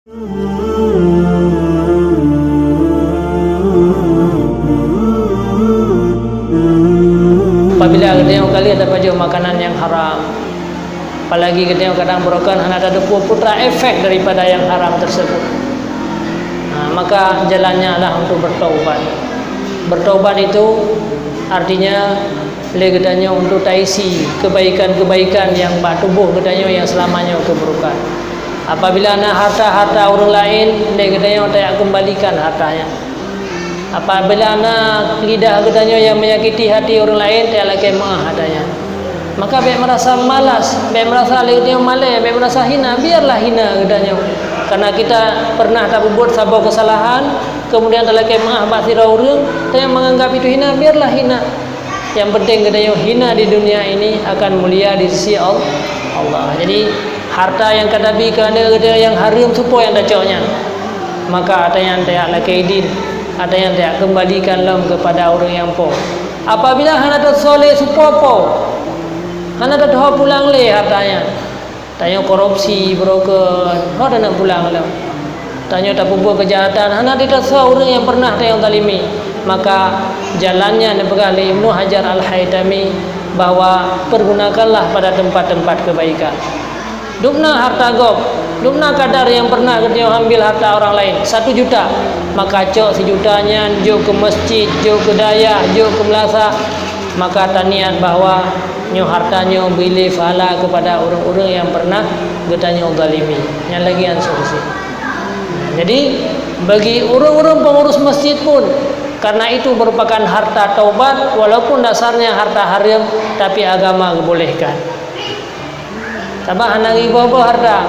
Apabila kita kali ada baju makanan yang haram, apalagi kita kadang berokan ada putra efek daripada yang haram tersebut, maka jalannya adalah untuk bertaubat. Bertaubat itu artinya katanya untuk taisi kebaikan-kebaikan yang bak tubuh katanya yang selamanya keburukan. Apabila harta-harta orang lain katanya tak kembalikan hartanya. Apabila lidah katanya yang menyakiti hati orang lain tak lagi maaf hartanya. Maka baik merasa malas, baik merasa katanya malas, baik merasa hina, biarlah hina katanya. Karena kita pernah tak berbuat sebuah kesalahan, kemudian tak lagi maaf bak sira orang, tak menganggap itu hina, biarlah hina. Yang penting katanya hina di dunia ini akan mulia di sisi Allah. Jadi harta yang kadabi kerana yang haram supo yang dacoknya, maka ada yang tak lakaidin, ada yang tak kembalikan lam kepada orang yang po. Apabila hana tak soleh supo po, hana tak dah pulang le hartanya, tanya korupsi broken, hana nak pulang lam. Tanya tak berbuat kejahatan, hana tidak orang yang pernah tayang talimi, maka jalannya dibekali Ibnu Hajar Al-Haytami bahwa pergunakanlah pada tempat-tempat kebaikan. Dupna harta gop, dupna kadar yang pernah kita ambil harta orang lain 1 juta, maka cok sejutanya jo ke masjid, jo ke daya, jo ke melasa, maka tanian bahwa nyo hartanya beli pahala kepada orang-orang yang pernah getanya zalimi. Yang lagi yang solusi. Jadi bagi orang-orang pengurus masjid pun, karena itu merupakan harta taubat, walaupun dasarnya harta haram, tapi agama bolehkan. Sabah hanagi bawa harta,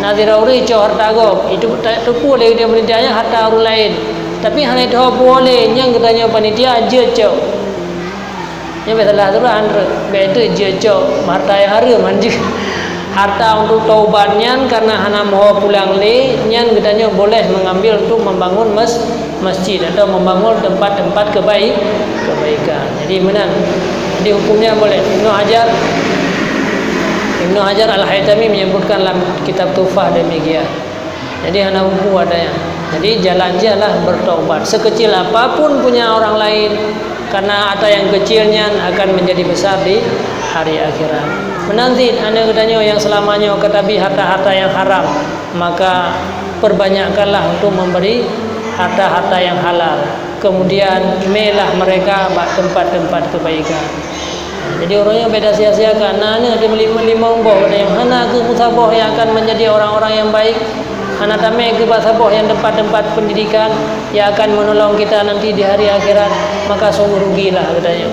nazira uri cow harta go, itu boleh dia penitianya harta orang lain. Tapi hanya itu boleh, yang katanya panitia je cow. Yang betul tu andre, betul je cow harta yang haram anjir. Harta untuk taubatnya karena hana mau pulang le, nyan katanya boleh mengambil untuk membangun masjid atau membangun tempat-tempat kebaikan. Jadi menang. Jadi hukumnya boleh. Ibnu Hajar Al-Haytami menyebutkan dalam kitab Tufah demikian. Jadi hana hukum adanya. Jadi jalan-jalan bertaubat. Sekecil apapun punya orang lain, karena ada yang kecilnya akan menjadi besar di hari akhirat. Menanti anda katanya yang selamanya katabi harta-harta yang haram, maka perbanyakkanlah untuk memberi harta-harta yang halal. Kemudian melah mereka bak tempat-tempat kebaikan. Jadi orangnya beda sia-siakan. Nana ada lima boh yang hana ke musabah yang akan menjadi orang-orang yang baik. Hana tamai ke musabah yang tempat-tempat pendidikan yang akan menolong kita nanti di hari akhirat, maka sungguh rugilah katanya.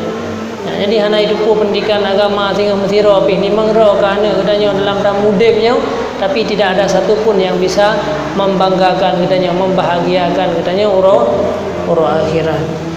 Jadi hana itu pendidikan agama sehingga mesti roh ni mengro kerana katanya dalam ramudepnya, tapi tidak ada satu pun yang bisa membanggakan katanya, membahagiakan katanya urus akhirat.